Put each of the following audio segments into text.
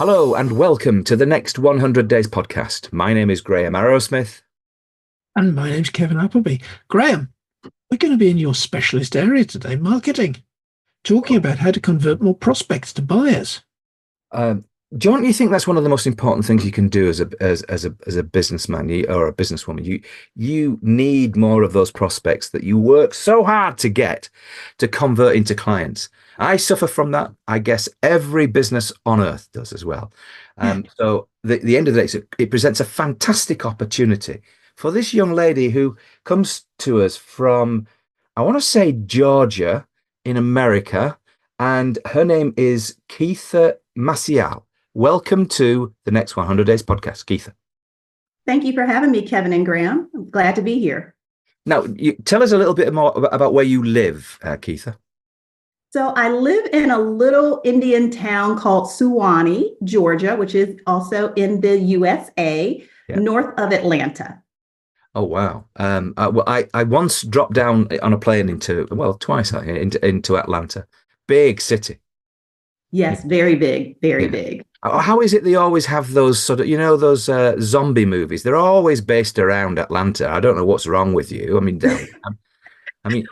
Hello and welcome to the Next 100 Days podcast. My name is Graham Arrowsmith. And my name's Kevin Appleby. Graham, we're going to be in your specialist area today, marketing, talking about how to convert more prospects to buyers. Don't you think that's one of the most important things you can do as a businessman or a businesswoman? You need more of those prospects that you work so hard to get to convert into clients. I suffer from that. I guess every business on earth does as well. So the end of the day, it presents a fantastic opportunity for this young lady who comes to us from, I want to say, Georgia in America, and her name is Keitha Maciel. Welcome to the Next 100 Days podcast, Keitha. Thank you for having me, Kevin and Graham. I'm glad to be here. Now, tell us a little bit more about where you live, Keitha. So I live in a little Indian town called Suwanee, Georgia, which is also in the USA, north of Atlanta. Oh, wow. I once dropped down on a plane twice into Atlanta. Big city. Yes, very big, very big. How is it they always have those those zombie movies? They're always based around Atlanta. I don't know what's wrong with you.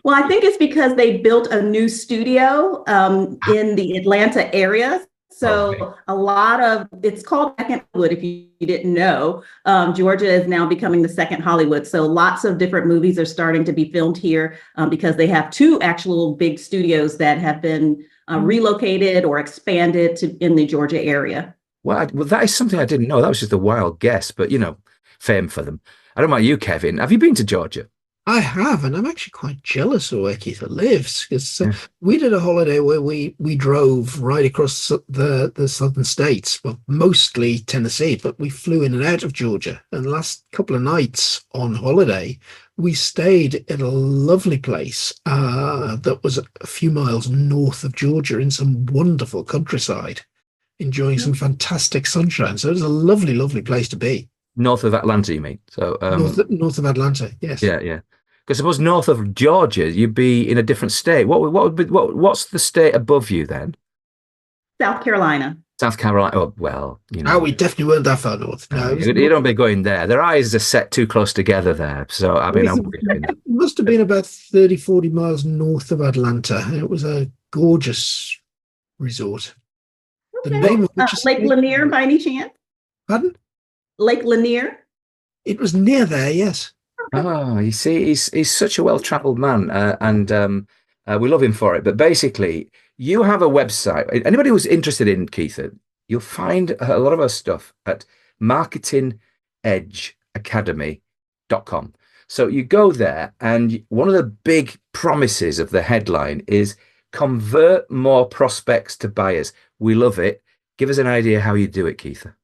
Well, I think it's because they built a new studio in the Atlanta area. So a lot of it's called Second Hollywood. If you didn't know, Georgia is now becoming the second Hollywood. So lots of different movies are starting to be filmed here because they have two actual big studios that have been relocated or expanded in the Georgia area. Well, that is something I didn't know. That was just a wild guess, but fame for them. I don't know about you, Kevin. Have you been to Georgia? I have, and I'm actually quite jealous of where Keitha lives, because we did a holiday where we drove right across the southern states, well, mostly Tennessee, but we flew in and out of Georgia. And the last couple of nights on holiday, we stayed at a lovely place that was a few miles north of Georgia in some wonderful countryside, enjoying some fantastic sunshine. So it was a lovely, lovely place to be. North of Atlanta, you mean? So north of Atlanta, yes. Yeah. Because suppose north of Georgia, you'd be in a different state. What's the state above you then? South Carolina. South Carolina. Oh, well, Oh, we definitely weren't that far north. No, you don't be going there. Their eyes are set too close together there. So, I wouldn't be doing that. It must have been about 30, 40 miles north of Atlanta. And it was a gorgeous resort. Okay. The name of Lake Lanier, by any chance? Pardon? Lake Lanier? It was near there, yes. Okay. Oh, you see, he's such a well-traveled man, and we love him for it. But basically, you have a website. Anybody who's interested in Keitha, you'll find a lot of our stuff at marketingedgeacademy.com. So you go there, and one of the big promises of the headline is convert more prospects to buyers. We love it. Give us an idea how you do it, Keitha.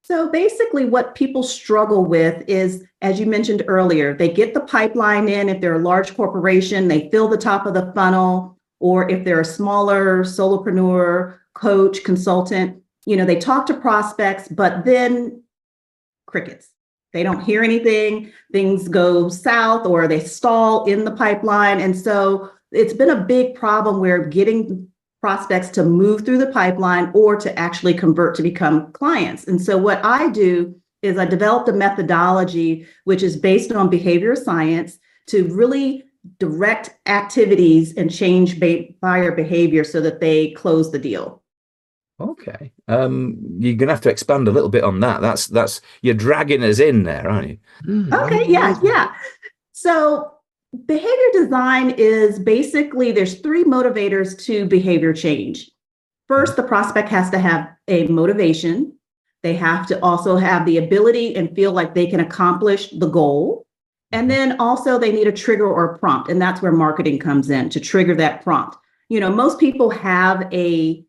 So basically what people struggle with is, as you mentioned earlier, they get the pipeline in. If they're a large corporation, they fill the top of the funnel, or if they're a smaller solopreneur, coach, consultant, they talk to prospects, but then crickets. They don't hear anything, things go south, or they stall in the pipeline. And so it's been a big problem where getting prospects to move through the pipeline or to actually convert to become clients. And so what I do is I developed a methodology which is based on behavioral science to really direct activities and change buyer behavior so that they close the deal. Okay. You're gonna have to expand a little bit on that. That's you're dragging us in there, aren't you? Okay, yeah. So behavior design is basically, there's three motivators to behavior change. First, the prospect has to have a motivation. They have to also have the ability and feel like they can accomplish the goal. And then also they need a trigger or a prompt. And that's where marketing comes in to trigger that prompt. Most people have a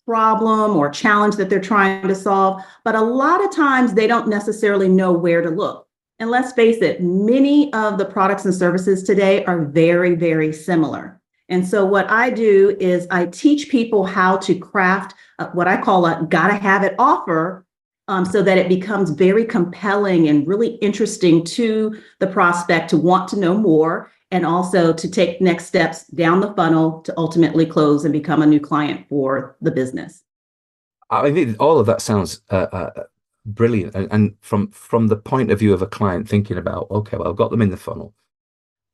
problem or challenge that they're trying to solve, but a lot of times they don't necessarily know where to look. And let's face it, many of the products and services today are very, very similar. And so what I do is I teach people how to craft what I call a gotta have it offer so that it becomes very compelling and really interesting to the prospect to want to know more and also to take next steps down the funnel to ultimately close and become a new client for the business. I mean, all of that sounds brilliant. And from the point of view of a client thinking about, okay, well, I've got them in the funnel.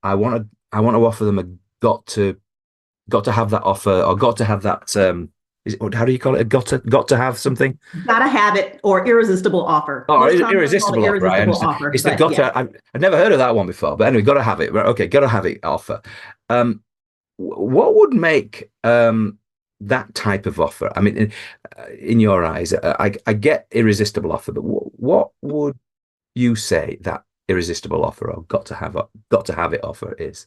I want to offer them a got to got to have that offer or got to have that how do you call it? Got to have something. Gotta have it or irresistible offer. Oh, Most times I call it irresistible offer. I irresistible understand. offer, It's the but got yes. to. I've never heard of that one before. But anyway, got to have it. Right, okay, got to have it offer. What would make that type of offer? I mean, in your eyes, I get irresistible offer, but what would you say that irresistible offer or got to have it offer is?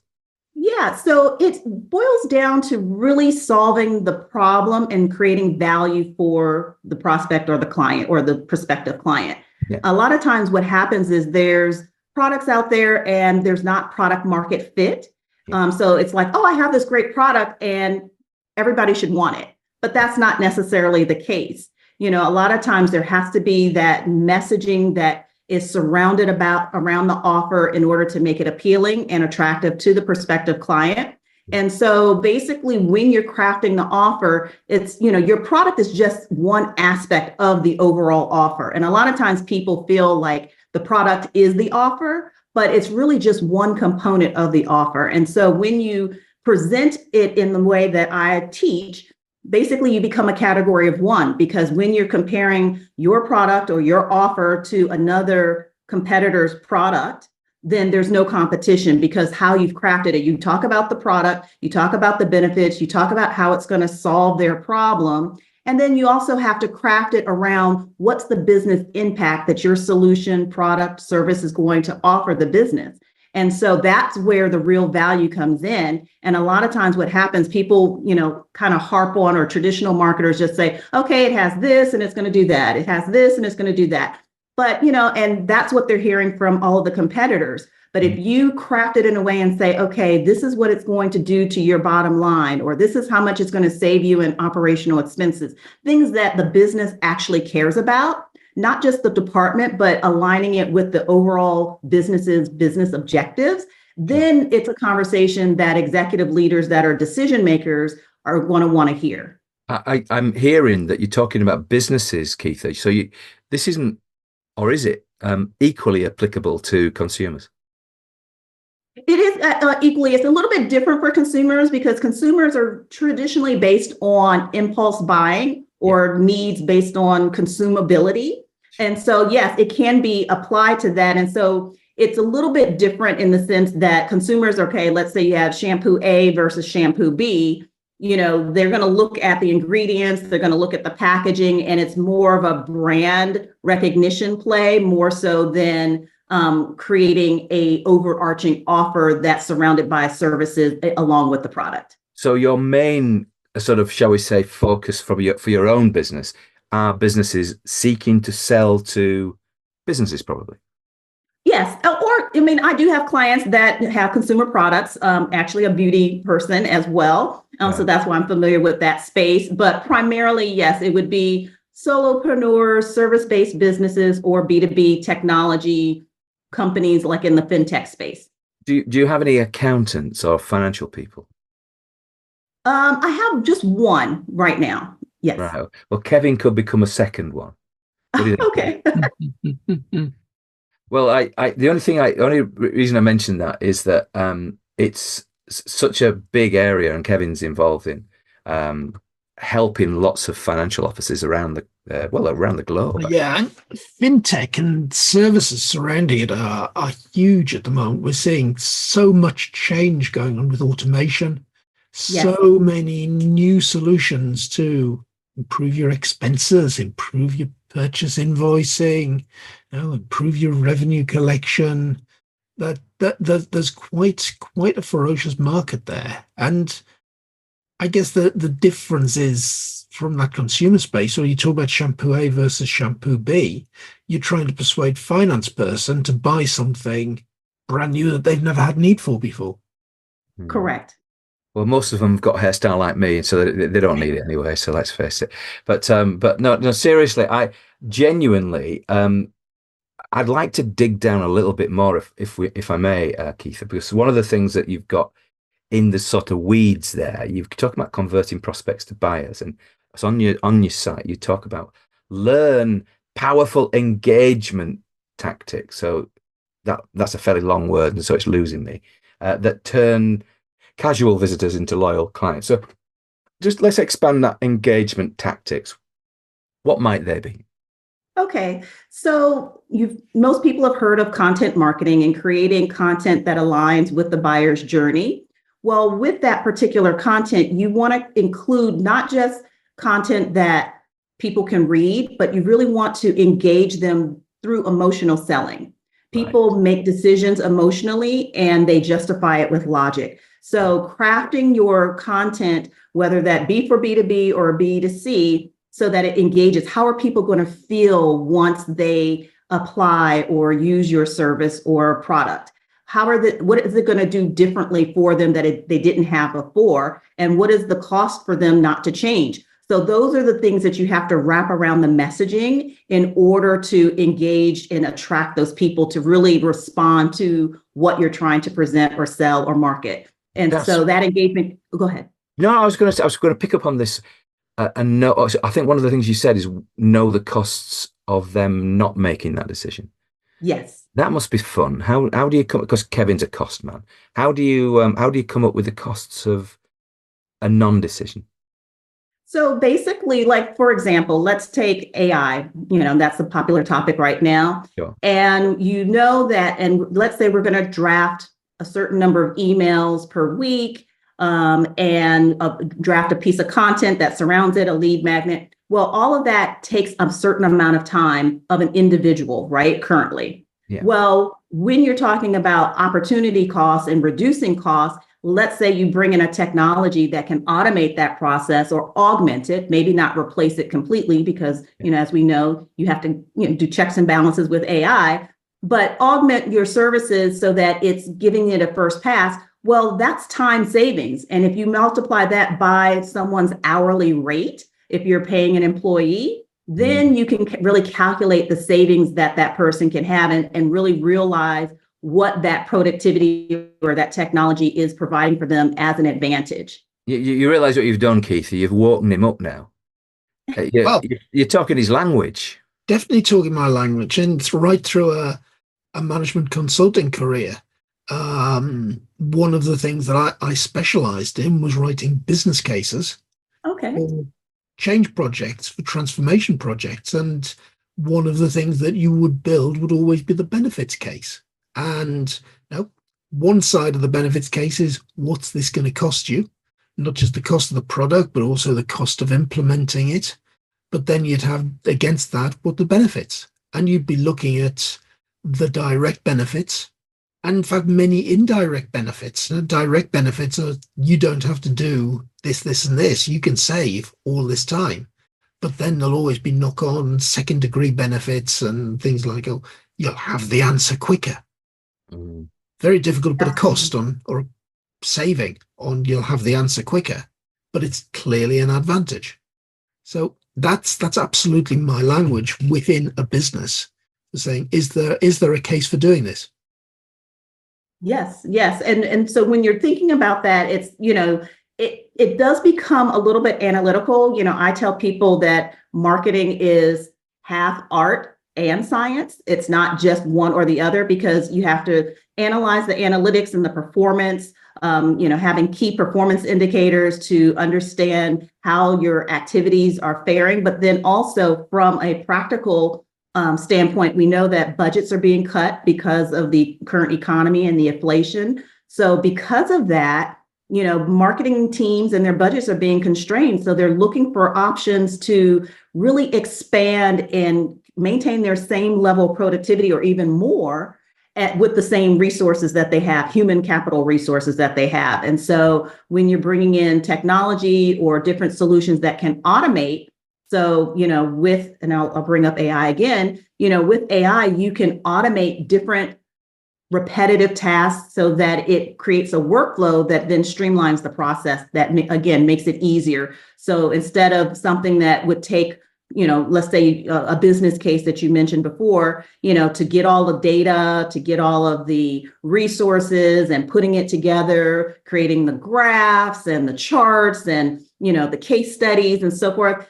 Yeah, so it boils down to really solving the problem and creating value for the prospect or the client or the prospective client. Yeah. A lot of times, what happens is there's products out there and there's not product market fit. Yeah. So it's like, oh, I have this great product and everybody should want it. But that's not necessarily the case. A lot of times there has to be that messaging that is surrounded around the offer in order to make it appealing and attractive to the prospective client. And so basically when you're crafting the offer, it's, your product is just one aspect of the overall offer. And a lot of times people feel like the product is the offer, but it's really just one component of the offer. And so when you present it in the way that I teach, basically you become a category of one, because when you're comparing your product or your offer to another competitor's product, then there's no competition because how you've crafted it. You talk about the product, you talk about the benefits, you talk about how it's going to solve their problem. And then you also have to craft it around what's the business impact that your solution, product, service is going to offer the business. And so that's where the real value comes in. And a lot of times what happens, people, kind of harp on, or traditional marketers just say, okay, it has this and it's going to do that. It has this and it's going to do that. But, and that's what they're hearing from all of the competitors. But if you craft it in a way and say, okay, this is what it's going to do to your bottom line, or this is how much it's going to save you in operational expenses, things that the business actually cares about, not just the department, but aligning it with the overall business's business objectives, then it's a conversation that executive leaders that are decision makers are going to want to hear. I'm hearing that you're talking about businesses, Keitha. So this isn't, or is it equally applicable to consumers? It is equally. It's a little bit different for consumers because consumers are traditionally based on impulse buying or needs based on consumability. And so, yes, it can be applied to that. And so it's a little bit different in the sense that consumers, okay, let's say you have shampoo A versus shampoo B, they're going to look at the ingredients, they're going to look at the packaging, and it's more of a brand recognition play, more so than creating a overarching offer that's surrounded by services along with the product. So your main sort of, shall we say, focus for your own business are businesses seeking to sell to businesses, probably. Yes. Or, I do have clients that have consumer products, actually a beauty person as well. So that's why I'm familiar with that space. But primarily, yes, it would be solopreneurs, service-based businesses, or B2B technology companies like in the fintech space. Do you have any accountants or financial people? I have just one right now. Yes. Right. Well, Kevin could become a second one. What do you think? Okay. Well, the only reason I mentioned that is that it's such a big area, and Kevin's involved in helping lots of financial offices around the globe. Yeah, and fintech and services surrounding it are huge at the moment. We're seeing so much change going on with automation, so many new solutions to improve your expenses, improve your purchase invoicing, improve your revenue collection. There's quite a ferocious market there. And I guess the difference is from that consumer space, or you talk about shampoo A versus shampoo B, you're trying to persuade finance person to buy something brand new that they've never had need for before. Correct. Well, most of them have got a hairstyle like me, so they don't need it anyway. So let's face it. But no, seriously, I genuinely, I'd like to dig down a little bit more, if I may, Keitha, because one of the things that you've got in the sort of weeds there, you've talked about converting prospects to buyers, and it's on your site. You talk about learn powerful engagement tactics. So that's a fairly long word, and so it's losing me. That turn casual visitors into loyal clients. So just let's expand that engagement tactics. What might they be? Okay, so most people have heard of content marketing and creating content that aligns with the buyer's journey. Well, with that particular content, you want to include not just content that people can read, but you really want to engage them through emotional selling. Right. People make decisions emotionally and they justify it with logic. So crafting your content, whether that be for B2B or B2C, so that it engages. How are people going to feel once they apply or use your service or product? What is it going to do differently for them that they didn't have before? And what is the cost for them not to change? So those are the things that you have to wrap around the messaging in order to engage and attract those people to really respond to what you're trying to present or sell or market. And That's so that engagement, go ahead. no, I was going to pick up on this and know. I think one of the things you said is know the costs of them not making that decision. Yes. That must be fun. How do you come? Because Kevin's a cost man. How do you come up with the costs of a non-decision? So basically, like, for example, let's take AI, that's a popular topic right now. Sure. And you know that, and let's say we're going to draft a certain number of emails per week and draft a piece of content that surrounds it, a lead magnet. Well, all of that takes a certain amount of time of an individual, right? Currently. Yeah. Well, when you're talking about opportunity costs and reducing costs, let's say you bring in a technology that can automate that process or augment it, maybe not replace it completely, because, as we know, you have to do checks and balances with AI, but augment your services so that it's giving it a first pass. Well, that's time savings. And if you multiply that by someone's hourly rate, if you're paying an employee, then you can really calculate the savings that person can have and really realize what that productivity or that technology is providing for them as an advantage. You realize what you've done, Keitha. You've woken him up now. Well, You're talking his language. definitely talking my language, and it's right through a management consulting career. One of the things that I specialized in was writing business cases Okay. for change projects, for transformation projects. And one of the things that you would build would always be the benefits case. And one side of the benefits case is, what's this going to cost you? Not just the cost of the product, but also the cost of implementing it. But then you'd have against that, what the benefits? And you'd be looking at the direct benefits, and in fact, many indirect benefits. Direct benefits are, you don't have to do this, this, and this. You can save all this time. But then there'll always be knock-on second-degree benefits and things like, oh, you'll have the answer quicker. Very difficult to put a cost on or a saving on you'll have the answer quicker, but it's clearly an advantage. So that's absolutely my language within a business, saying, is there a case for doing this? Yes. And so when you're thinking about that, it's, it does become a little bit analytical. I tell people that marketing is half art and science. It's not just one or the other, because you have to analyze the analytics and the performance, having key performance indicators to understand how your activities are faring. But then also from a practical standpoint, we know that budgets are being cut because of the current economy and the inflation. So because of that, marketing teams and their budgets are being constrained. So they're looking for options to really expand and maintain their same level of productivity or even more with the same resources that they have, human capital resources that they have. And so when you're bringing in technology or different solutions that can automate, so, and I'll bring up AI again, with AI, you can automate different repetitive tasks so that it creates a workflow that then streamlines the process that, again, makes it easier. So instead of something that would take, let's say a business case that you mentioned before, to get all the data, to get all of the resources and putting it together, creating the graphs and the charts and the case studies and so forth.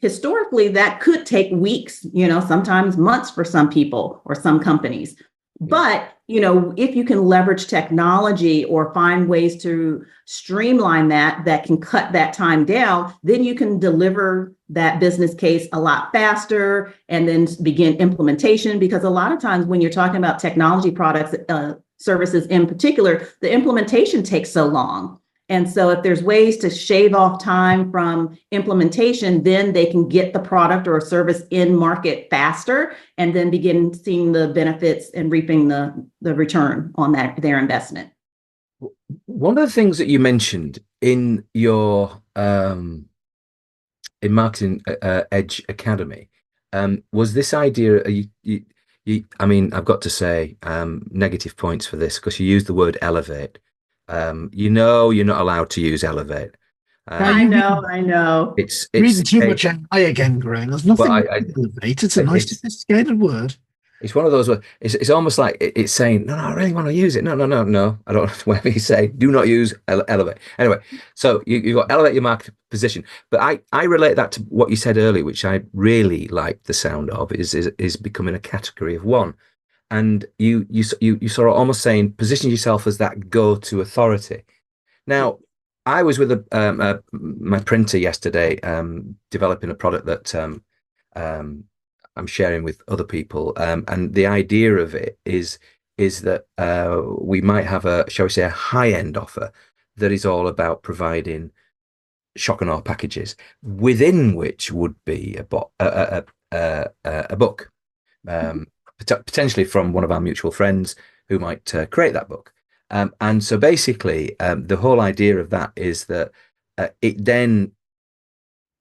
Historically, that could take weeks, sometimes months for some people or some companies. But, if you can leverage technology or find ways to streamline that can cut that time down, then you can deliver that business case a lot faster and then begin implementation. Because a lot of times when you're talking about technology products, services in particular, the implementation takes so long. And so if there's ways to shave off time from implementation, then they can get the product or service in market faster and then begin seeing the benefits and reaping the return on their investment. One of the things that you mentioned in your in Marketing Edge Academy was this idea. I mean, I've got to say negative points for this because you used the word elevate. You're not allowed to use elevate. I know. It's reading too much AI again, Graham. There's nothing well, elevate. It's a nice sophisticated word. It's one of those where it's almost like it's saying, no, I really want to use it. No. I don't. Whatever you say, do not use elevate. Anyway, so you've got elevate your market position. But I relate that to what you said earlier, which I really like the sound of, is becoming a category of one. And you sort of almost saying position yourself as that go-to authority. Now, I was with my printer yesterday, developing a product that I'm sharing with other people, and the idea of it is that we might have shall we say, a high-end offer that is all about providing shock and awe packages, within which would be a book. Potentially from one of our mutual friends who might create that book. And so basically, the whole idea of that is that it then,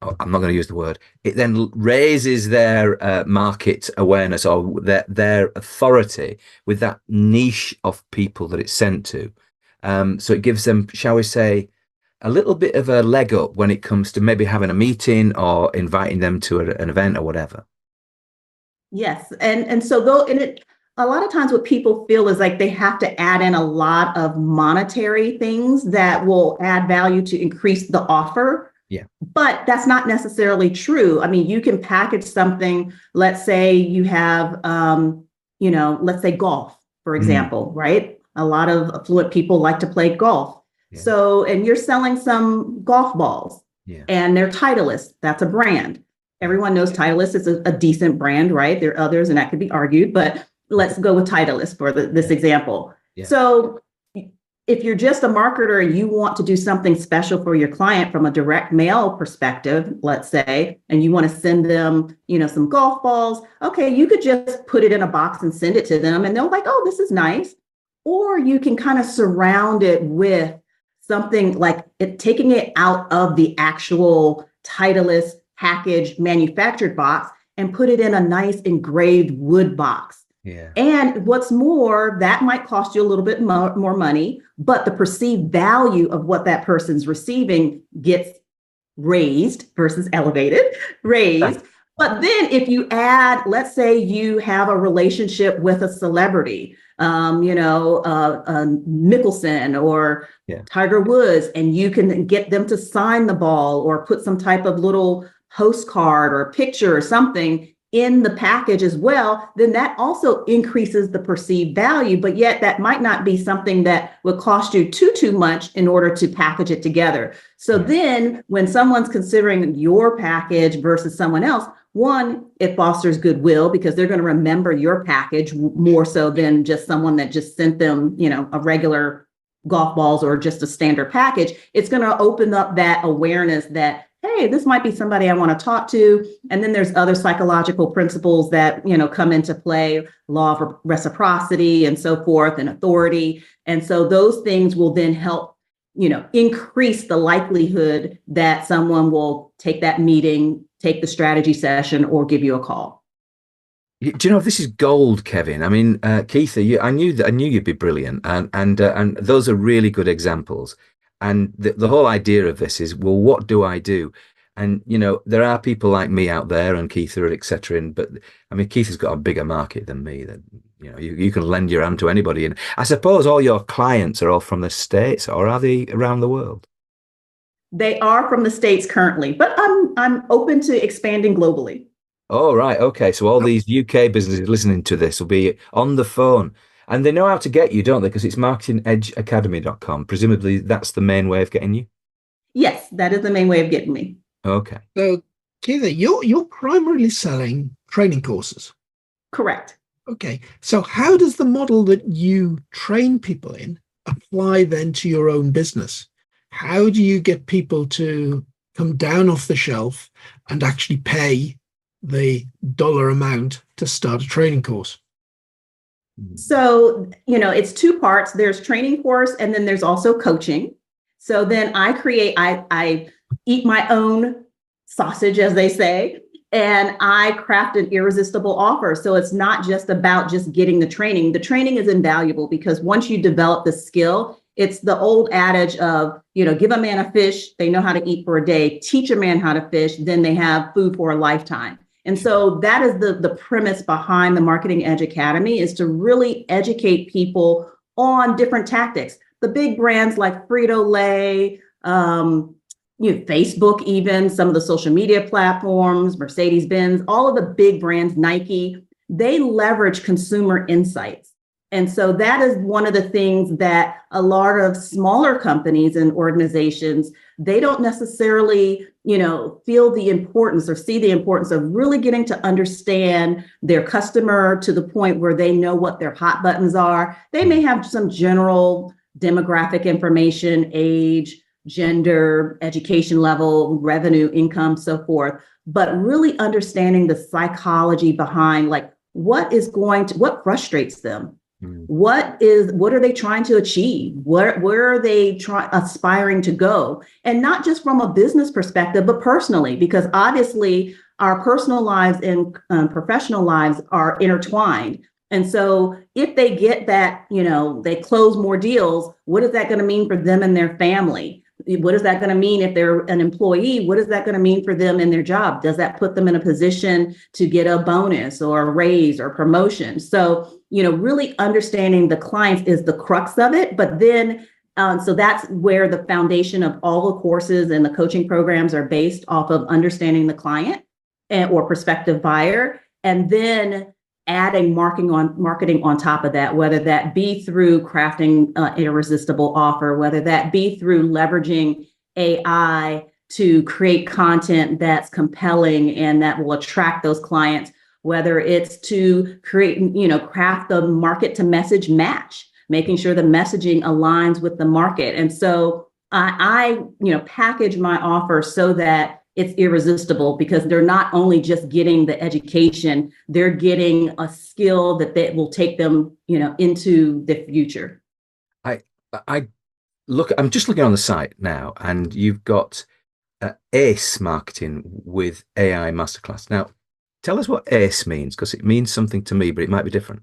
I'm not going to use the word, it then raises their market awareness or their authority with that niche of people that it's sent to. So it gives them, shall we say, a little bit of a leg up when it comes to maybe having a meeting or inviting them to an event or whatever. Yes. And so a lot of times what people feel is like they have to add in a lot of monetary things that will add value to increase the offer. Yeah. But that's not necessarily true. I mean, you can package something, let's say you have, let's say golf, for example, right? A lot of affluent people like to play golf. Yeah. So, and you're selling some golf balls, and they're Titleist. That's a brand. Everyone knows Titleist is a decent brand, right? There are others, and that could be argued, but let's go with Titleist for this example. Yeah. So if you're just a marketer and you want to do something special for your client from a direct mail perspective, let's say, and you want to send them, some golf balls, okay, you could just put it in a box and send it to them, and they're like, oh, this is nice. Or you can kind of surround it with something like taking it out of the actual Titleist packaged manufactured box and put it in a nice engraved wood box. Yeah. And what's more, that might cost you a little bit more money, but the perceived value of what that person's receiving gets raised versus raised. But then if you add, let's say you have a relationship with a celebrity, Mickelson or Tiger Woods, and you can get them to sign the ball or put some type of little postcard or picture or something in the package as well, then that also increases the perceived value. But yet that might not be something that would cost you too much in order to package it together. So then when someone's considering your package versus someone else, one, it fosters goodwill because they're going to remember your package more so than just someone that just sent them, a regular golf balls or just a standard package. It's going to open up that awareness that, hey, this might be somebody I want to talk to. And then there's other psychological principles that, come into play, law of reciprocity and so forth, and authority. And so those things will then help, increase the likelihood that someone will take that meeting, take the strategy session, or give you a call. Do you know, this is gold, Kevin? I mean, Keitha, I knew you'd be brilliant, and those are really good examples. And the whole idea of this is, well, what do I do? And, there are people like me out there and Keitha, et cetera. But I mean, Keitha's got a bigger market than me. That, you can lend your hand to anybody. And I suppose all your clients are all from the States, or are they around the world? They are from the States currently, but I'm open to expanding globally. Oh, right. Okay. So all these UK businesses listening to this will be on the phone and they know how to get you, don't they? Because it's marketingedgeacademy.com. Presumably that's the main way of getting you. Yes, that is the main way of getting me. Okay. So, Keitha, you're primarily selling training courses. Correct. Okay. So how does the model that you train people in apply then to your own business? How do you get people to come down off the shelf and actually pay the dollar amount to start a training course? So, it's two parts. There's training course, and then there's also coaching. So then I eat my own sausage, as they say, and I craft an irresistible offer. So it's not just about just getting the training. The training is invaluable because once you develop the skill, it's the old adage of, give a man a fish, they know how to eat for a day, teach a man how to fish, then they have food for a lifetime. And so that is the premise behind the Marketing Edge Academy, is to really educate people on different tactics. The big brands like Frito-Lay, Facebook, even some of the social media platforms, Mercedes-Benz, all of the big brands, Nike, they leverage consumer insights. And so that is one of the things that a lot of smaller companies and organizations, they don't necessarily, feel the importance or see the importance of really getting to understand their customer to the point where they know what their hot buttons are. They may have some general demographic information, age, gender, education level, revenue, income, so forth, but really understanding the psychology behind what frustrates them. What are they trying to achieve? Where are they aspiring to go? And not just from a business perspective, but personally, because obviously our personal lives and professional lives are intertwined. And so if they get that, they close more deals, what is that going to mean for them and their family? What is that going to mean if they're an employee? What is that going to mean for them in their job? Does that put them in a position to get a bonus or a raise or promotion? So, really understanding the clients is the crux of it. But then, so that's where the foundation of all the courses and the coaching programs are based off of understanding the client or prospective buyer. And then adding marketing on top of that, whether that be through crafting an irresistible offer, whether that be through leveraging AI to create content that's compelling and that will attract those clients, whether it's to create, craft the market to message match, making sure the messaging aligns with the market. And so I package my offer so that it's irresistible, because they're not only just getting the education, they're getting a skill that will take them, into the future. I'm just looking on the site now, and you've got ACE marketing with AI masterclass. Now, tell us what ACE means, because it means something to me, but it might be different.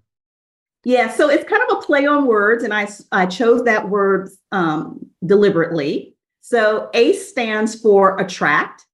Yeah, so it's kind of a play on words, and I chose that word deliberately. So ACE stands for attract.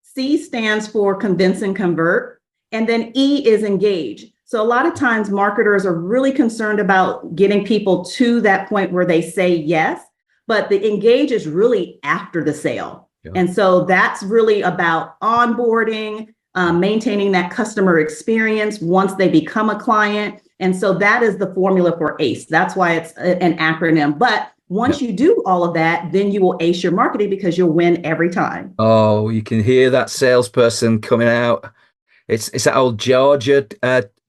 C stands for convince and convert, and then E is engage. So a lot of times marketers are really concerned about getting people to that point where they say yes, but the engage is really after the sale. Yeah. And so that's really about onboarding, maintaining that customer experience once they become a client. And so that is the formula for ACE. That's why it's an acronym. But once you do all of that, then you will ace your marketing, because you'll win every time. Oh, you can hear that salesperson coming out. It's that old Georgia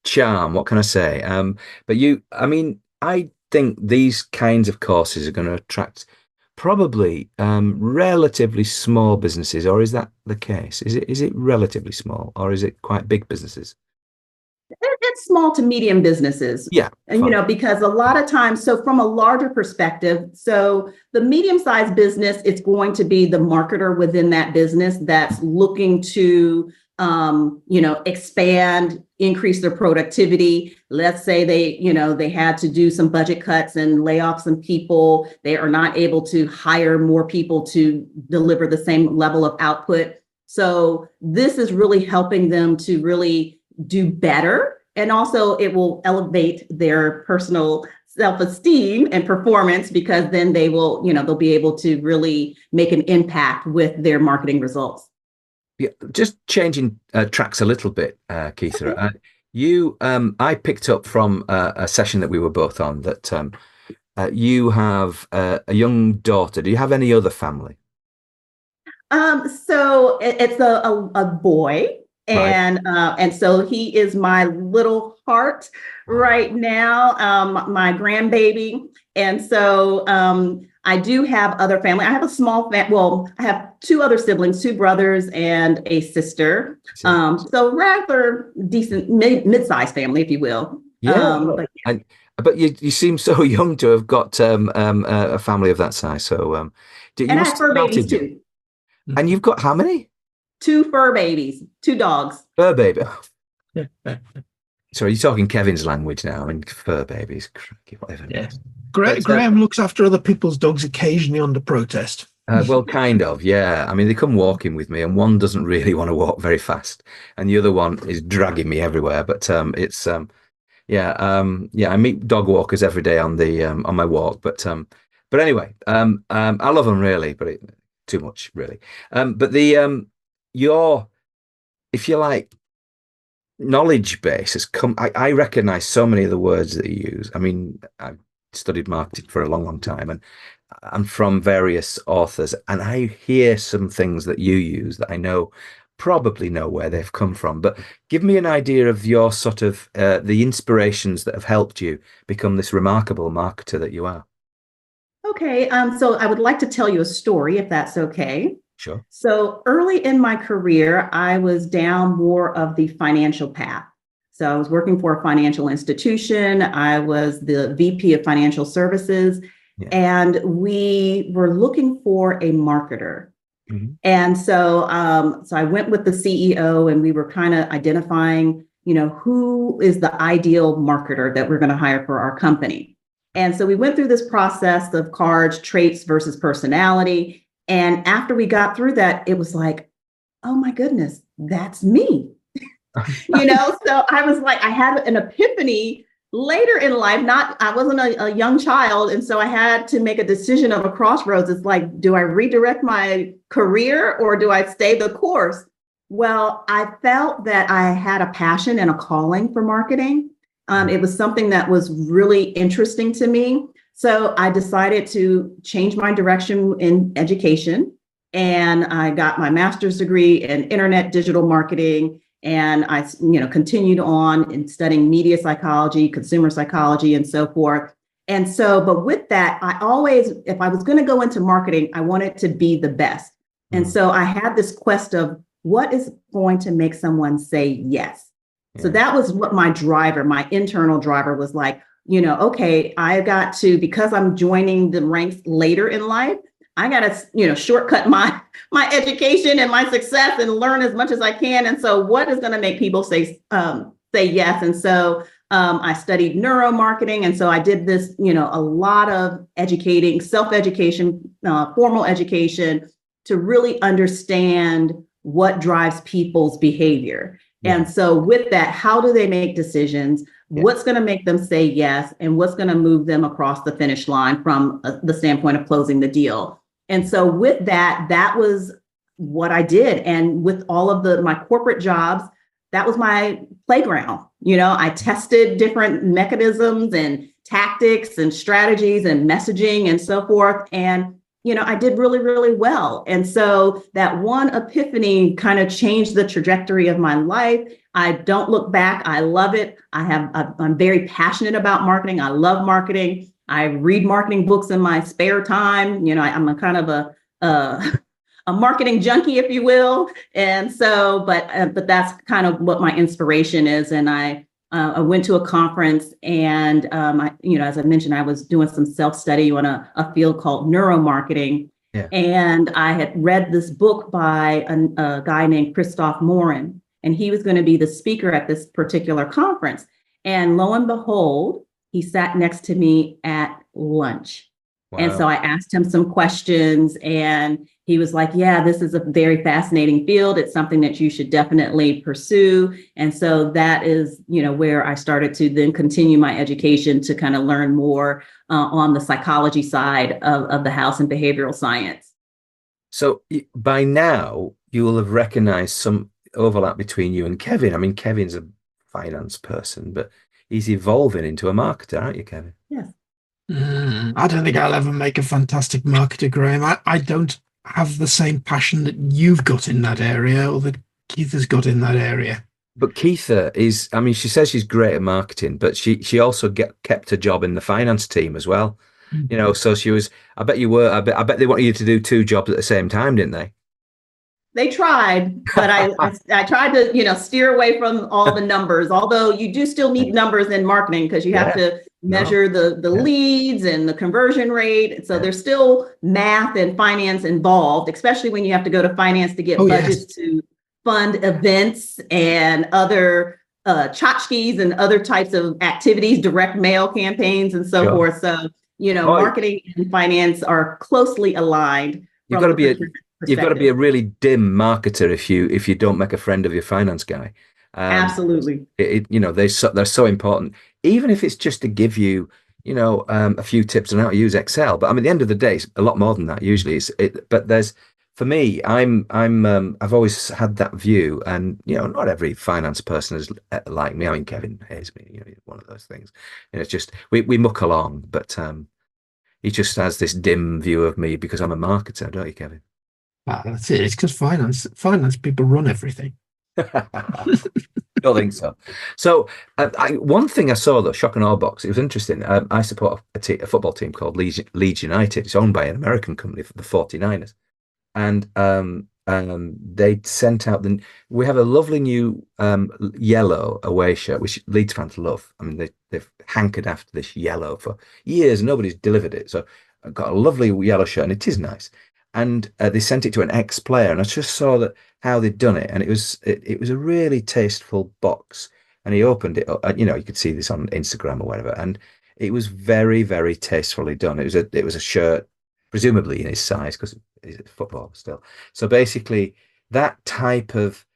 charm. What can I say? But I think these kinds of courses are going to attract probably relatively small businesses, or is that the case? Is it relatively small, or is it quite big businesses? It's small to medium businesses. Yeah. And, because a lot of times, so from a larger perspective, so the medium-sized business, it's going to be the marketer within that business that's looking to, expand, increase their productivity. Let's say they had to do some budget cuts and lay off some people. They are not able to hire more people to deliver the same level of output. So this is really helping them to really do better. And also it will elevate their personal self-esteem and performance, because then they will, they'll be able to really make an impact with their marketing results. Yeah, just changing tracks a little bit, Keitha. Okay. I picked up from a session that we were both on that you have a young daughter. Do you have any other family? So it's a boy, Right. and so he is my little heart right now, my grandbaby. And so I do have other family. I have a small well, I have two other siblings, two brothers and a sister. So rather decent mid-sized family, if you will. Yeah. But But you seem so young to have got a family of that size. So you and I must have have fur babies started young. too. And you've got how many? Two fur babies, two dogs. Fur baby. Sorry, you're talking Kevin's language now. I mean, fur babies, cracky, whatever. Yeah. But, Graham looks after other people's dogs occasionally under protest. well, kind of, yeah. I mean, they come walking with me, and one doesn't really want to walk very fast, and the other one is dragging me everywhere. But yeah. I meet dog walkers every day on the on my walk. But anyway, I love them really, but too much really. But your, if you like, knowledge base has come. I recognize so many of the words that you use. I mean, I've studied marketing for a long, long time, and I'm from various authors, and I hear some things that you use that I probably know where they've come from. But give me an idea of your sort of the inspirations that have helped you become this remarkable marketer that you are. Okay, so I would like to tell you a story, if that's okay. Sure. So early in my career, I was down more of the financial path. So I was working for a financial institution. I was the VP of Financial Services, Yeah. and we were looking for a marketer. Mm-hmm. And so, so I went with the CEO, and we were kind of identifying, who is the ideal marketer that we're going to hire for our company. And so we went through this process of cards, traits versus personality. And after we got through that, it was like, oh my goodness, that's me. So I was like, I had an epiphany later in life. I wasn't a young child. And so I had to make a decision of a crossroads. It's like, do I redirect my career or do I stay the course? Well, I felt that I had a passion and a calling for marketing. It was something that was really interesting to me. So I decided to change my direction in education, and I got my master's degree in internet digital marketing. And I, continued on in studying media psychology, consumer psychology, and so forth. And so, but with that, I always, if I was going to go into marketing, I wanted to be the best. And so I had this quest of what is going to make someone say yes. So that was what my internal driver was like, okay, I got to, because I'm joining the ranks later in life, I got to, shortcut my education and my success and learn as much as I can. And so what is going to make people say yes? And so I studied neuro-marketing. And so I did this, a lot of educating, self-education, formal education to really understand what drives people's behavior. Yeah. And so with that, how do they make decisions? Yeah. What's going to make them say yes? And what's going to move them across the finish line from the standpoint of closing the deal? And so with that, that was what I did. And with all of my corporate jobs, that was my playground. I tested different mechanisms and tactics and strategies and messaging and so forth. And I did really, really well. And so that one epiphany kind of changed the trajectory of my life. I don't look back. I love it. I'm very passionate about marketing. I love marketing. I read marketing books in my spare time. I'm a kind of a marketing junkie, if you will. And so, but that's kind of what my inspiration is. And I went to a conference, and as I mentioned, I was doing some self-study on a field called neuro-marketing. Yeah. And I had read this book by a guy named Christoph Morin, and he was going to be the speaker at this particular conference. And lo and behold, he sat next to me at lunch. And Wow. so I asked him some questions, and he was like, yeah, this is a very fascinating field. It's something that you should definitely pursue. And so that is, where I started to then continue my education to kind of learn more on the psychology side of the house and behavioral science. So by now, you will have recognized some overlap between you and Kevin. I mean, Kevin's a finance person, but he's evolving into a marketer, aren't you, Kevin? Yes. I don't think I'll ever make a fantastic marketer, Graham. I don't have the same passion that you've got in that area or that Keitha's got in that area. But Keitha is, I mean, she says she's great at marketing, but she also kept a job in the finance team as well. So she was, I bet you were, I bet they wanted you to do two jobs at the same time, didn't they? They tried, but I tried to, steer away from all the numbers, although you do still need numbers in marketing because you have to measure the leads and the conversion rate. So there's still math and finance involved, especially when you have to go to finance to get budgets to fund events and other tchotchkes and other types of activities, direct mail campaigns and so forth. So, marketing and finance are closely aligned. You've got to be you've got to be a really dim marketer if you don't make a friend of your finance guy. Absolutely. They're so important, even if it's just to give you, a few tips on how to use Excel. But I mean, at the end of the day, it's a lot more than that usually. But for me, I've always had that view, and not every finance person is like me. I mean, Kevin hates me, one of those things. It's just we muck along, but he just has this dim view of me because I'm a marketer, don't you, Kevin? That's it. It's because finance people run everything. Don't think so. So, one thing I saw though, shock and awe box, it was interesting. I support a football team called Leeds United. It's owned by an American company, the 49ers, and they sent out we have a lovely new yellow away shirt, which Leeds fans love. I mean, they've hankered after this yellow for years. Nobody's delivered it, so I've got a lovely yellow shirt, and it is nice. And they sent it to an ex-player, and I just saw that how they'd done it, and it was a really tasteful box. And he opened it up, you could see this on Instagram or whatever, and it was very, very tastefully done. It was a shirt, presumably in his size because it's football still. So basically, that type of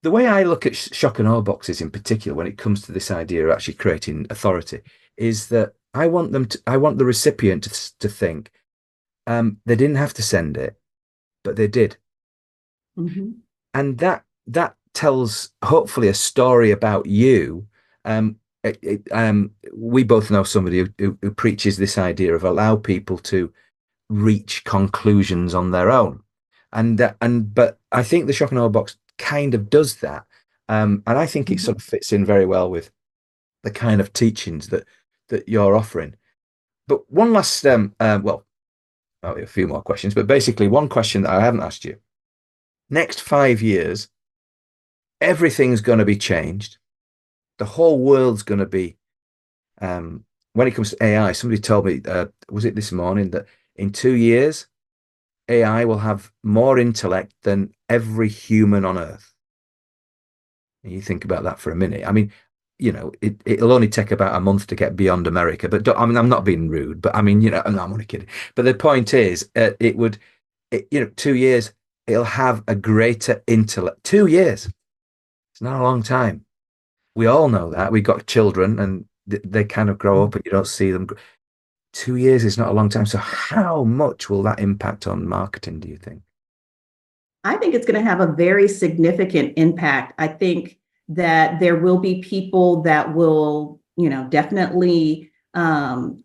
the way I look at shock and awe boxes in particular, when it comes to this idea of actually creating authority, is that I want the recipient to think. They didn't have to send it, but they did. Mm-hmm. And that tells hopefully a story about you. We both know somebody who preaches this idea of allow people to reach conclusions on their own. But I think the shock and awe box kind of does that. And I think it sort of fits in very well with the kind of teachings that you're offering. But one last, a few more questions, but basically one question that I haven't asked you. Next 5 years, everything's going to be changed. The whole world's going to be, when it comes to AI, somebody told me, was it this morning, that in 2 years, AI will have more intellect than every human on Earth. And you think about that for a minute. I mean, it'll only take about a month to get beyond America. But I mean, I'm not being rude, but I mean, no, I'm only kidding. But the point is, 2 years, it'll have a greater intellect. 2 years. It's not a long time. We all know that. We've got children and they kind of grow up and you don't see them. 2 years is not a long time. So how much will that impact on marketing, do you think? I think it's going to have a very significant impact. I think that there will be people that will, definitely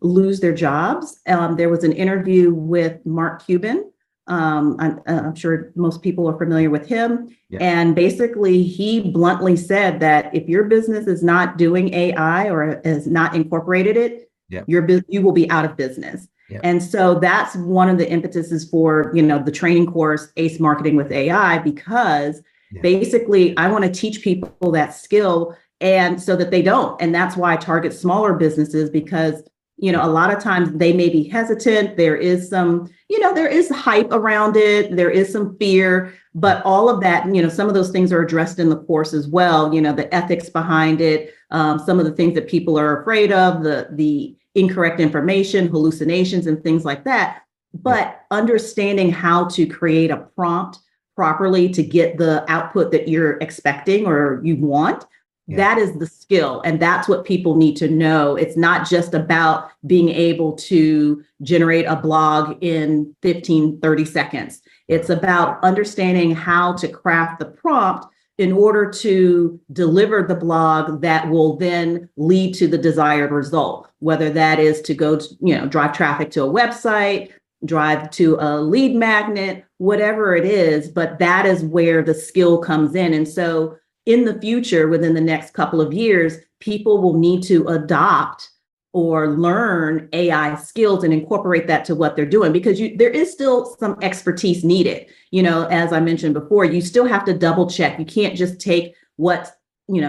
lose their jobs. There was an interview with Mark Cuban. I'm sure most people are familiar with him. Yeah. And basically, he bluntly said that if your business is not doing AI or has not incorporated it, yeah. You will be out of business. Yeah. And so that's one of the impetuses for, the training course, ACE Marketing with AI, because basically I want to teach people that skill and so that they don't. And that's why I target smaller businesses because, a lot of times they may be hesitant. There is some, there is hype around it. There is some fear, but all of that, some of those things are addressed in the course as well. The ethics behind it, some of the things that people are afraid of, the incorrect information, hallucinations, and things like that. But understanding how to create a prompt properly to get the output that you're expecting or you want, that is the skill. And that's what people need to know. It's not just about being able to generate a blog in 15, 30 seconds. It's about understanding how to craft the prompt in order to deliver the blog that will then lead to the desired result, whether that is to go to, drive traffic to a website, drive to a lead magnet, whatever it is, but that is where the skill comes in. And so in the future, within the next couple of years, people will need to adopt or learn AI skills and incorporate that to what they're doing, because there is still some expertise needed. As I mentioned before, you still have to double check. You can't just take what's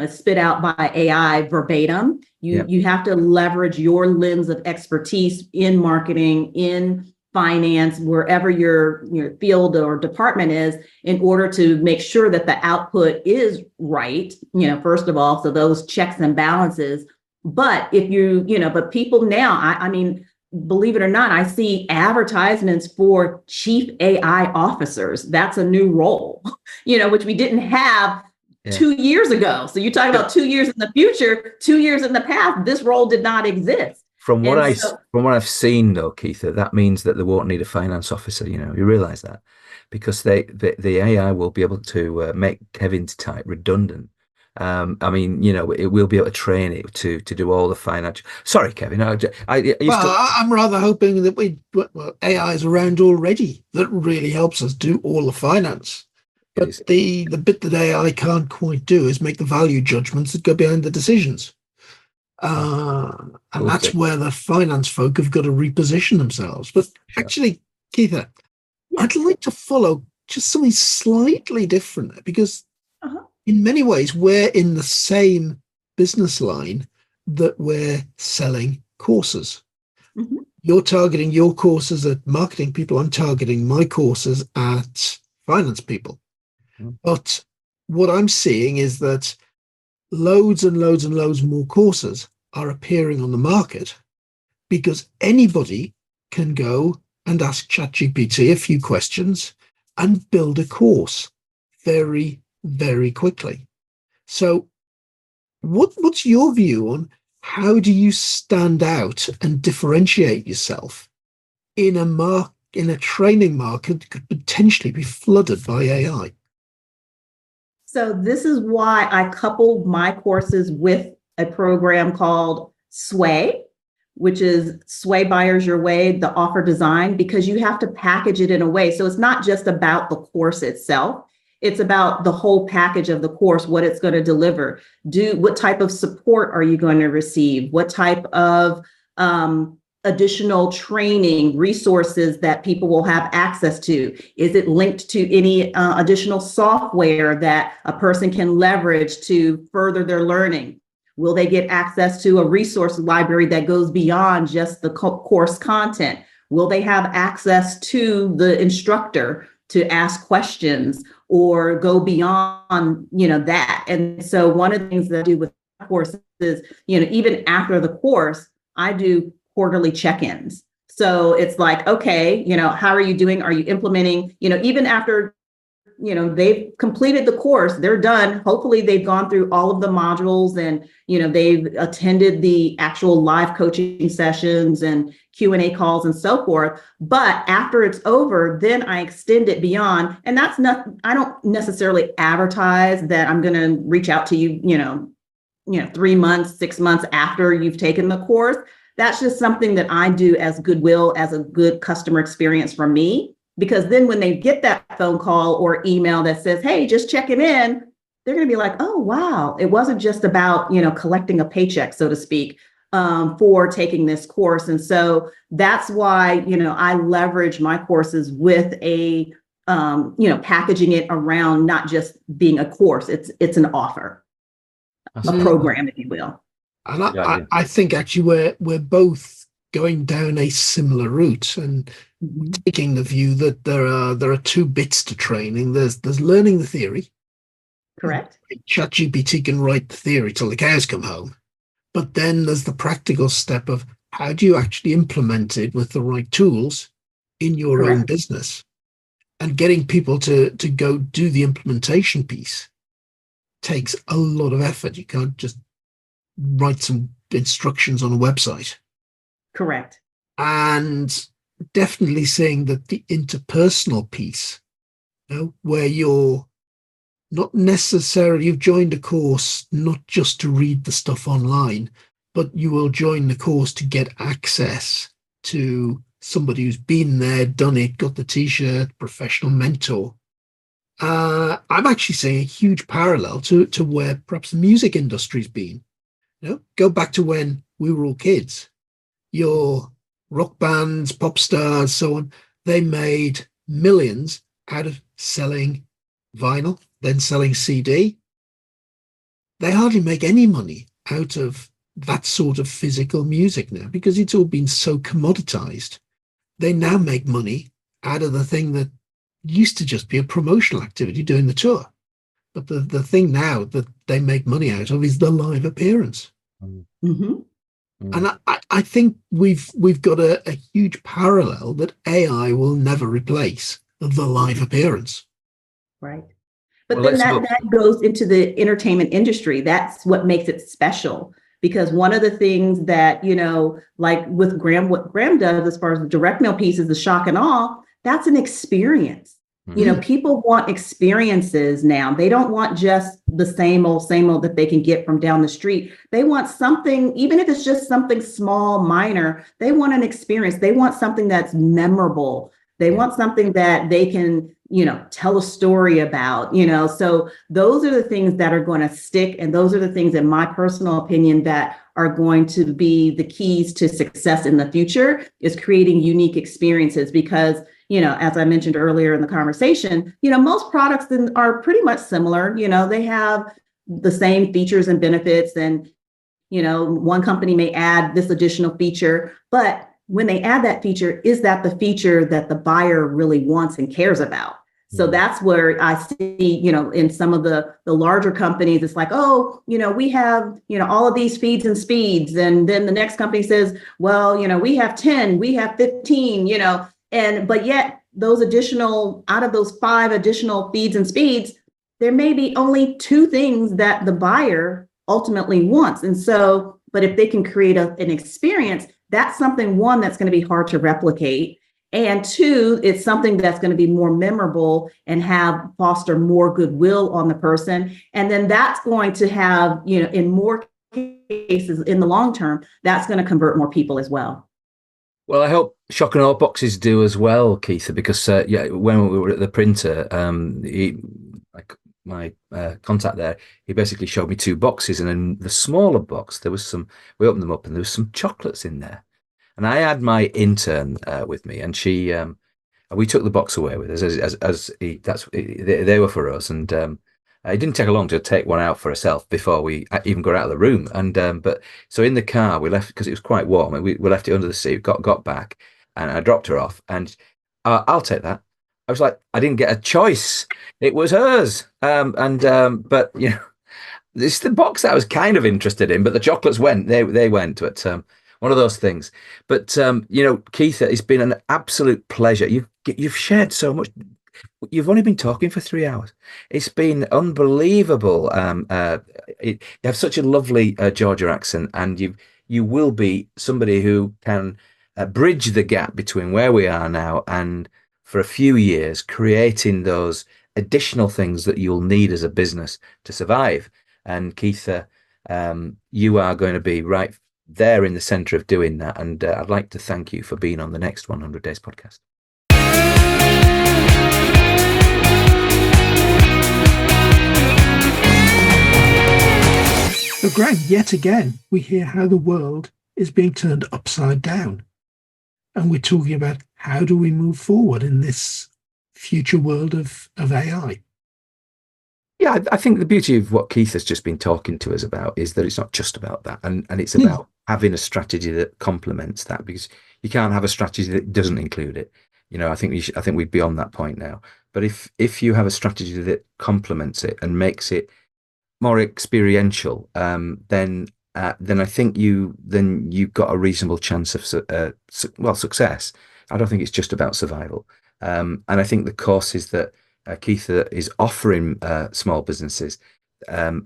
spit out by AI verbatim. You have to leverage your lens of expertise in marketing, in finance, wherever your field or department is, in order to make sure that the output is right, first of all, so those checks and balances. But but people now, I mean, believe it or not, I see advertisements for chief AI officers. That's a new role, which we didn't have 2 years ago. So you talk about 2 years in the future, 2 years in the past, this role did not exist. From what I've seen, though, Keitha, that means that they won't need a finance officer. You realize that, because the AI will be able to make Kevin's type redundant. I mean, it will be able to train it to do all the financial. Sorry, Kevin. I'm rather hoping that AI is around already that really helps us do all the finance. But the bit that AI can't quite do is make the value judgments that go behind the decisions. And that's where the finance folk have got to reposition themselves. But actually, Keitha, I'd like to follow just something slightly different, because in many ways, we're in the same business line that we're selling courses. Mm-hmm. You're targeting your courses at marketing people. I'm targeting my courses at finance people. Mm-hmm. But what I'm seeing is that loads and loads and loads more courses are appearing on the market, because anybody can go and ask ChatGPT a few questions and build a course very, very quickly. So what's your view on how do you stand out and differentiate yourself in a training market that could potentially be flooded by AI? So this is why I coupled my courses with a program called Sway, which is Sway Buyers Your Way, the offer design, because you have to package it in a way. So it's not just about the course itself. It's about the whole package of the course, what it's going to deliver. What type of support are you going to receive? What type of additional training resources that people will have access to? Is it linked to any additional software that a person can leverage to further their learning? Will they get access to a resource library that goes beyond just the course content? Will they have access to the instructor to ask questions or go beyond, that? And so one of the things that I do with courses is, even after the course, I do quarterly check-ins. So it's like, okay, how are you doing? Are you implementing, even after, they've completed the course, they're done. Hopefully they've gone through all of the modules and, they've attended the actual live coaching sessions and Q&A calls and so forth. But after it's over, then I extend it beyond. And that's not, I don't necessarily advertise that I'm going to reach out to you, 3 months, 6 months after you've taken the course. That's just something that I do as goodwill, as a good customer experience for me. Because then when they get that phone call or email that says, hey, just checking in, they're going to be like, oh, wow, it wasn't just about, collecting a paycheck, so to speak, for taking this course. And so that's why, I leverage my courses with a, packaging it around not just being a course. It's an offer, a program, if you will. And I think actually we're both going down a similar route and taking the view that there are two bits to training. There's learning the theory. Correct. ChatGPT can write the theory till the cows come home. But then there's the practical step of how do you actually implement it with the right tools in your own Correct. business? And getting people to go do the implementation piece takes a lot of effort. You can't just write some instructions on a website. Correct. And definitely saying that the interpersonal piece, where you're not necessarily, you've joined a course not just to read the stuff online, but you will join the course to get access to somebody who's been there, done it, got the t-shirt, professional mentor. I'm actually seeing a huge parallel to where perhaps the music industry's been. Go back to when we were all kids. Your rock bands, pop stars, so on, they made millions out of selling vinyl, then selling CD. They hardly make any money out of that sort of physical music now because it's all been so commoditized. They now make money out of the thing that used to just be a promotional activity doing the tour. But the thing now that they make money out of is the live appearance. Mm-hmm. And I think we've got a huge parallel that AI will never replace the live appearance. Right. But Well, then let's hope. that goes into the entertainment industry. That's what makes it special. Because one of the things that, like with Graham, what Graham does as far as the direct mail piece is the shock and awe, that's an experience. People want experiences now. They don't want just the same old that they can get from down the street. They want something, even if it's just something small, minor, they want an experience. They want something that's memorable. They want something that they can, tell a story about, so those are the things that are going to stick. And those are the things, in my personal opinion, that are going to be the keys to success in the future, is creating unique experiences. Because as I mentioned earlier in the conversation, most products are pretty much similar. They have the same features and benefits. And, one company may add this additional feature, but when they add that feature, is that the feature that the buyer really wants and cares about? So that's where I see, in some of the larger companies, it's like, oh, we have, all of these feeds and speeds. And then the next company says, well, we have 10, we have 15, but yet those additional, out of those 5 additional feeds and speeds, there may be only 2 things that the buyer ultimately wants. And so, but if they can create an experience, that's something, one, that's going to be hard to replicate. And 2, it's something that's going to be more memorable and foster more goodwill on the person. And then that's going to have, in more cases in the long term, that's going to convert more people as well. Well, I hope shock and awe boxes do as well, Keitha, because when we were at the printer, my contact there, he basically showed me 2 boxes, and in the smaller box there was we opened them up and there was some chocolates in there, and I had my intern with me, and she we took the box away with us they were for us, and it didn't take long to take one out for herself before we even got out of the room. And but so in the car we left because it was quite warm, and we left it under the seat. Got back, and I dropped her off, and I'll take that. I was like, I didn't get a choice. It was hers. But it's the box that I was kind of interested in, but the chocolates went. They went. But one of those things. But Keitha, it's been an absolute pleasure. You've shared so much. You've only been talking for 3 hours. It's been unbelievable. You have such a lovely Georgia accent, and you will be somebody who can bridge the gap between where we are now and for a few years, creating those additional things that you'll need as a business to survive. And Keitha, you are going to be right there in the center of doing that. And I'd like to thank you for being on the next 100 Days podcast. So, Greg, yet again, we hear how the world is being turned upside down. And we're talking about how do we move forward in this future world of AI. Yeah, I think the beauty of what Keith has just been talking to us about is that it's not just about that, and it's about having a strategy that complements that, because you can't have a strategy that doesn't include it. I think we're beyond that point now. But if you have a strategy that complements it and makes it more experiential, then then I think you've got a reasonable chance of success. I don't think it's just about survival. And I think the courses that Keitha is offering small businesses,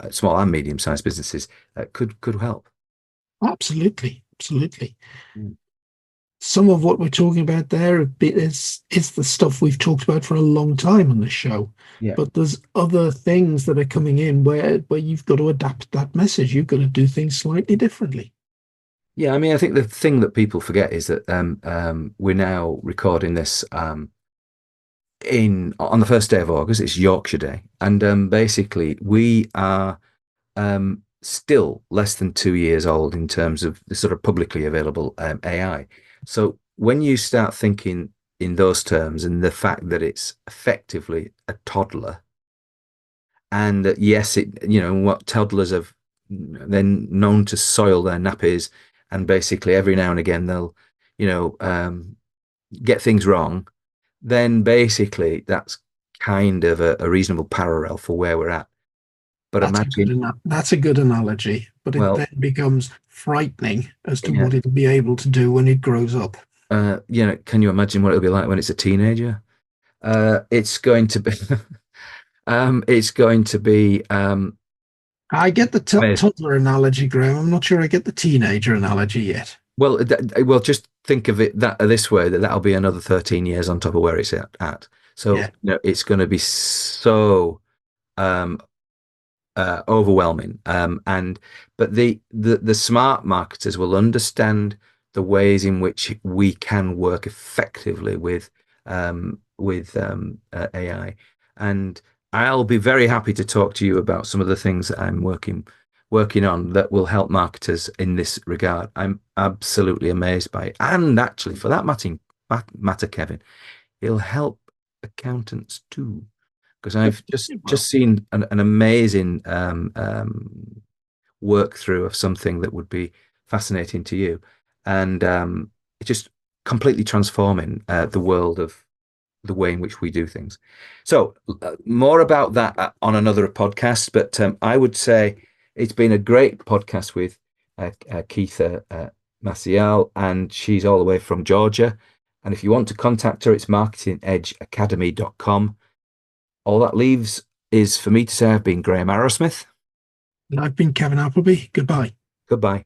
small and medium-sized businesses, could help. Absolutely, absolutely. Mm. Some of what we're talking about there a bit is the stuff we've talked about for a long time on the show. Yeah. But there's other things that are coming in where you've got to adapt that message. You've got to do things slightly differently. Yeah, I mean, I think the thing that people forget is that we're now recording this in on the first day of August. It's Yorkshire Day, and basically we are still less than 2 years old in terms of the sort of publicly available AI. So when you start thinking in those terms and the fact that it's effectively a toddler, and that yes, what toddlers have, they're known to soil their nappies, and basically every now and again they'll, you know, get things wrong, then basically that's kind of a reasonable parallel for where we're at. But imagine, That's a good analogy, but it well, then becomes frightening as to yeah, what it'll be able to do when it grows up. can you imagine what it'll be like when it's a teenager? It's going to be, it's going to be I get the amazing. toddler analogy, Graham. I'm not sure I get the teenager analogy yet. Well, just think of it that this way, that'll be another 13 years on top of where it's at. So, Yeah, it's going to be so um, overwhelming. But the smart marketers will understand the ways in which we can work effectively with AI, and I'll be very happy to talk to you about some of the things that I'm working on that will help marketers in this regard. I'm absolutely amazed by it, and actually, for that matter, Kevin, it'll help accountants too, because I've well, just seen an amazing work through of something that would be fascinating to you, and it's just completely transforming the world of the way in which we do things. So more about that on another podcast, but I would say it's been a great podcast with Keitha Maciel, and she's all the way from Georgia. And if you want to contact her, it's marketingedgeacademy.com. All that leaves is for me to say I've been Graham Arrowsmith. I've been Kevin Appleby. Goodbye. Goodbye.